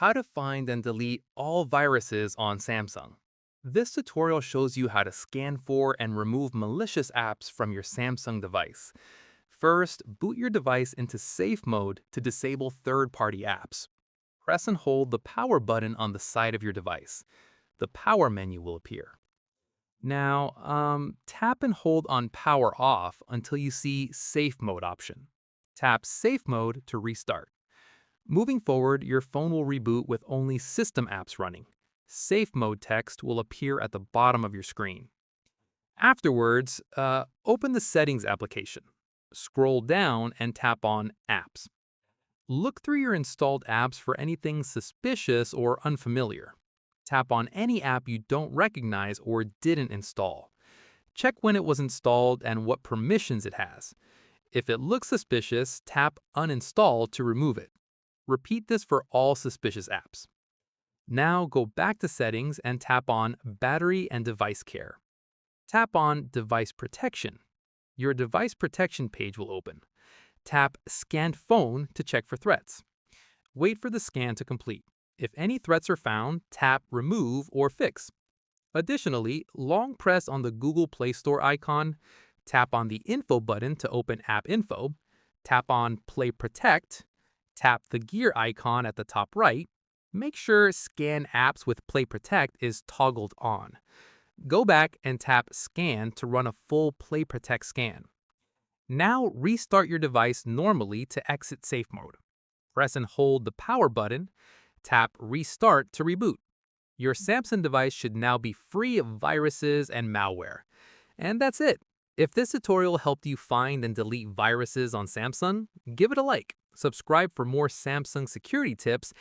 how to find and delete all viruses on Samsung. This tutorial shows you how to scan for and remove malicious apps from your Samsung device. First, boot your device into safe mode to disable third-party apps. Press and hold the power button on the side of your device. The power menu will appear. Now, tap and hold on power off until you see safe mode option. Tap safe mode to restart. Moving forward, your phone will reboot with only system apps running. Safe mode text will appear at the bottom of your screen. Afterwards, open the Settings application. Scroll down and tap on Apps. Look through your installed apps for anything suspicious or unfamiliar. Tap on any app you don't recognize or didn't install. Check when it was installed and what permissions it has. If it looks suspicious, tap Uninstall to remove it. Repeat this for all suspicious apps. Now go back to Settings and tap on Battery and Device Care. Tap on Device Protection. Your device protection page will open. Tap Scan Phone to check for threats. Wait for the scan to complete. If any threats are found, tap Remove or Fix. Additionally, long press on the Google Play Store icon, tap on the Info button to open App Info, tap on Play Protect, tap the gear icon at the top right. Make sure Scan Apps with Play Protect is toggled on. Go back and tap Scan to run a full Play Protect scan. Now restart your device normally to exit safe mode. Press and hold the power button, tap Restart to reboot. Your Samsung device should now be free of viruses and malware. And that's it. If this tutorial helped you find and delete viruses on Samsung, give it a like. Subscribe for more Samsung security tips